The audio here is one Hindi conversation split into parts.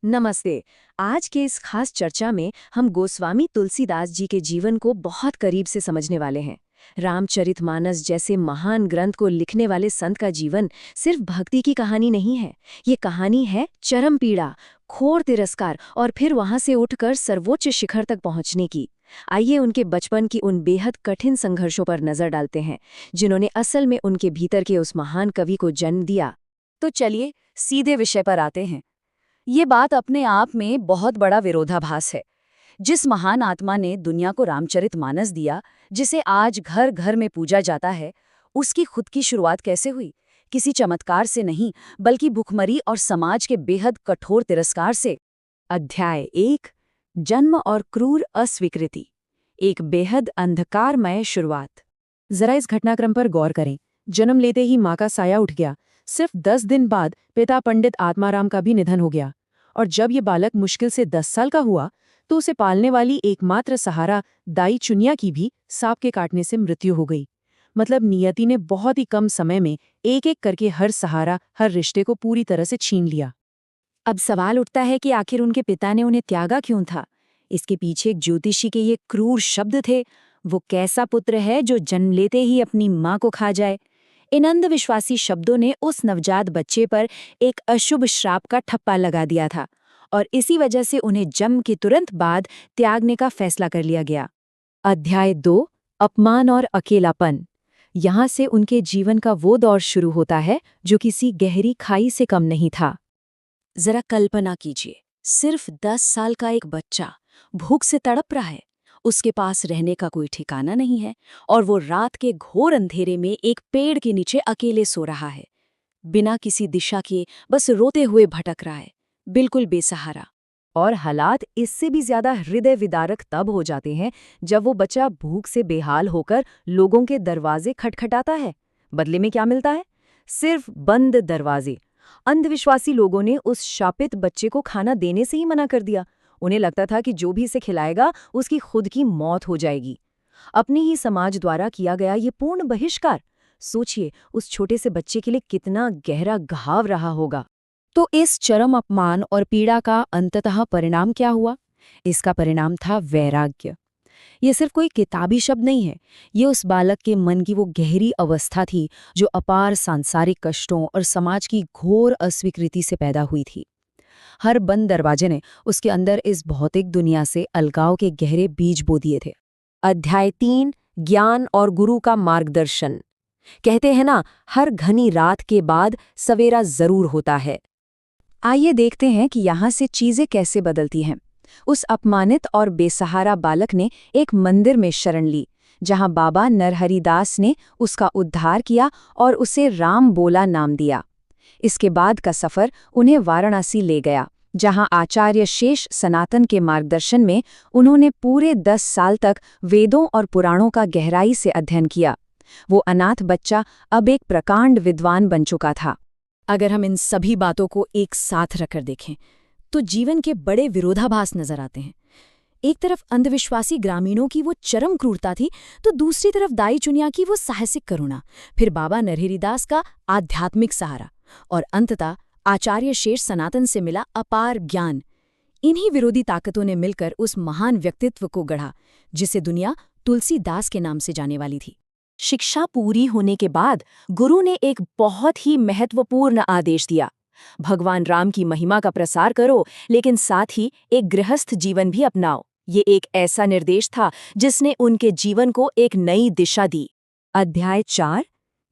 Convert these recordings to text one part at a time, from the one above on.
नमस्ते। आज के इस खास चर्चा में हम गोस्वामी तुलसीदास जी के जीवन को बहुत करीब से समझने वाले हैं। रामचरितमानस जैसे महान ग्रंथ को लिखने वाले संत का जीवन सिर्फ भक्ति की कहानी नहीं है। ये कहानी है चरम पीड़ा, घोर तिरस्कार और फिर वहां से उठकर सर्वोच्च शिखर तक पहुंचने की। आइए उनके बचपन की उन बेहद कठिन संघर्षों पर नजर डालते हैं, जिन्होंने असल में उनके भीतर के उस महान कवि को जन्म दिया। तो चलिए सीधे विषय पर आते हैं। ये बात अपने आप में बहुत बड़ा विरोधाभास है। जिस महान आत्मा ने दुनिया को रामचरितमानस दिया, जिसे आज घर घर में पूजा जाता है, उसकी खुद की शुरुआत कैसे हुई? किसी चमत्कार से नहीं, बल्कि भुखमरी और समाज के बेहद कठोर तिरस्कार से। अध्याय 1, जन्म और क्रूर अस्वीकृति। एक बेहद अंधकारमय शुरुआत। जरा इस घटनाक्रम पर गौर करें। जन्म लेते ही माँ का साया उठ गया। सिर्फ 10 दिन बाद पिता पंडित आत्माराम का भी निधन हो गया। और जब ये बालक मुश्किल से 10 साल का हुआ, तो उसे पालने वाली एकमात्र सहारा दाई चुनिया की भी सांप के काटने से मृत्यु हो गई। मतलब नियति ने बहुत ही कम समय में एक-एक करके हर सहारा, हर रिश्ते को पूरी तरह से छीन लिया। अब सवाल उठता है कि आखिर उनके पिता ने उन्हें त्यागा क्यों था? इसके पीछे एक ज्योतिषी के ये क्रूर शब्द थे। वो कैसा पुत्र है जो जन्म लेते ही अपनी माँ को खा जाए? इन अंधविश्वासी शब्दों ने उस नवजात बच्चे पर एक अशुभ श्राप का ठप्पा लगा दिया था, और इसी वजह से उन्हें जन्म के तुरंत बाद त्यागने का फैसला कर लिया गया। अध्याय 2, अपमान और अकेलापन। यहाँ से उनके जीवन का वो दौर शुरू होता है जो किसी गहरी खाई से कम नहीं था। जरा कल्पना कीजिए, सिर्फ 10 साल का एक बच्चा भूख से तड़प रहा है। उसके पास रहने का कोई ठिकाना नहीं है, और वो रात के घोर अंधेरे में एक पेड़ के नीचे अकेले सो रहा है, बिना किसी दिशा के, बस रोते हुए भटक रहा है, बिल्कुल बेसहारा। और हालात इससे भी ज्यादा हृदय विदारक तब हो जाते हैं जब वो बच्चा भूख से बेहाल होकर लोगों के दरवाजे खटखटाता है। बदले में क्या मिलता है? सिर्फ बंद दरवाजे। अंधविश्वासी लोगों ने उस शापित बच्चे को खाना देने से ही मना कर दिया। उन्हें लगता था कि जो भी इसे खिलाएगा उसकी खुद की मौत हो जाएगी। अपने ही समाज द्वारा किया गया ये पूर्ण बहिष्कार, सोचिए उस छोटे से बच्चे के लिए कितना गहरा घाव रहा होगा। तो इस चरम अपमान और पीड़ा का अंततः परिणाम क्या हुआ? इसका परिणाम था वैराग्य। ये सिर्फ कोई किताबी शब्द नहीं है, ये उस बालक के मन की वो गहरी अवस्था थी जो अपार सांसारिक कष्टों और समाज की घोर अस्वीकृति से पैदा हुई थी। हर बंद दरवाजे ने उसके अंदर इस भौतिक दुनिया से अलगाव के गहरे बीज बो दिए थे। अध्याय 3, ज्ञान और गुरु का मार्गदर्शन। कहते हैं ना, हर घनी रात के बाद सवेरा जरूर होता है। आइए देखते हैं कि यहाँ से चीजें कैसे बदलती हैं। उस अपमानित और बेसहारा बालक ने एक मंदिर में शरण ली, जहाँ बाबा नरहरिदास ने उसका उद्धार किया और उसे राम बोला नाम दिया। इसके बाद का सफर उन्हें वाराणसी ले गया, जहां आचार्य शेष सनातन के मार्गदर्शन में उन्होंने पूरे 10 साल तक वेदों और पुराणों का गहराई से अध्ययन किया। वो अनाथ बच्चा अब एक प्रकांड विद्वान बन चुका था। अगर हम इन सभी बातों को एक साथ रखकर देखें, तो जीवन के बड़े विरोधाभास नजर आते हैं। एक तरफ अंधविश्वासी ग्रामीणों की वो चरम क्रूरता थी, तो दूसरी तरफ दाई चुनिया की वो साहसिक करुणा, फिर बाबा नरहरिदास का आध्यात्मिक सहारा, और अंततः आचार्य शेष सनातन से मिला अपार ज्ञान। इन्हीं विरोधी ताकतों ने मिलकर उस महान व्यक्तित्व को गढ़ा, जिसे दुनिया तुलसीदास के नाम से जाने वाली थी। शिक्षा पूरी होने के बाद गुरु ने एक बहुत ही महत्वपूर्ण आदेश दिया। भगवान राम की महिमा का प्रसार करो, लेकिन साथ ही एक गृहस्थ जीवन भी अपनाओ। ये एक ऐसा निर्देश था जिसने उनके जीवन को एक नई दिशा दी। अध्याय 4,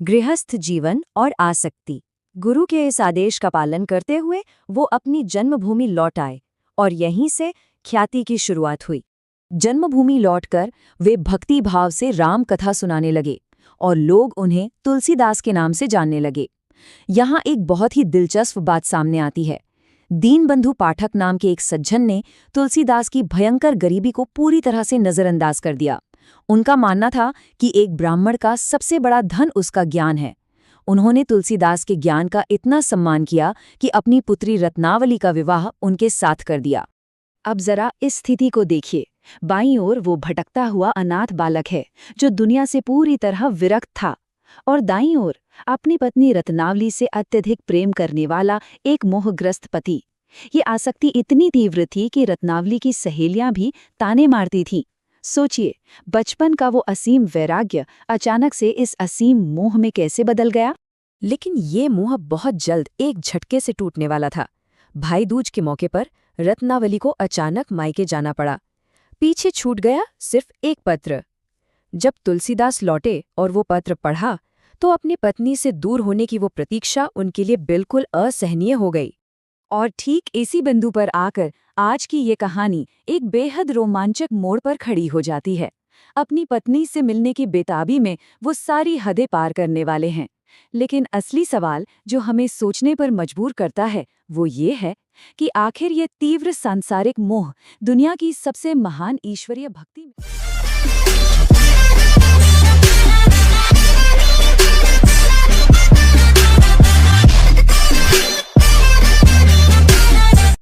गृहस्थ जीवन और आसक्ति। गुरु के इस आदेश का पालन करते हुए वो अपनी जन्मभूमि लौट आए, और यहीं से ख्याति की शुरुआत हुई। जन्मभूमि लौटकर वे भक्ति भाव से राम कथा सुनाने लगे, और लोग उन्हें तुलसीदास के नाम से जानने लगे। यहाँ एक बहुत ही दिलचस्प बात सामने आती है। दीनबंधु पाठक नाम के एक सज्जन ने तुलसीदास की भयंकर गरीबी को पूरी तरह से नजरअंदाज कर दिया। उनका मानना था कि एक ब्राह्मण का सबसे बड़ा धन उसका ज्ञान है। उन्होंने तुलसीदास के ज्ञान का इतना सम्मान किया कि अपनी पुत्री रत्नावली का विवाह उनके साथ कर दिया। अब जरा इस स्थिति को देखिए। बाईं ओर वो भटकता हुआ अनाथ बालक है जो दुनिया से पूरी तरह विरक्त था, और दाईं ओर अपनी पत्नी रत्नावली से अत्यधिक प्रेम करने वाला एक मोहग्रस्त पति। ये आसक्ति इतनी तीव्र थी कि रत्नावली की सहेलियां भी ताने मारती थीं। सोचिए, बचपन का वो असीम वैराग्य अचानक से इस असीम मोह में कैसे बदल गया। लेकिन ये मोह बहुत जल्द एक झटके से टूटने वाला था। भाई दूज के मौके पर रत्नावली को अचानक मायके जाना पड़ा। पीछे छूट गया सिर्फ एक पत्र। जब तुलसीदास लौटे और वो पत्र पढ़ा तो अपनी पत्नी से दूर होने की वो प्रतीक्षा उनके लिए बिल्कुल असहनीय हो गई। और ठीक इसी बिंदु पर आकर आज की ये कहानी एक बेहद रोमांचक मोड़ पर खड़ी हो जाती है। अपनी पत्नी से मिलने की बेताबी में वो सारी हदें पार करने वाले हैं। लेकिन असली सवाल जो हमें सोचने पर मजबूर करता है वो ये है कि आखिर ये तीव्र सांसारिक मोह दुनिया की सबसे महान ईश्वरीय भक्ति में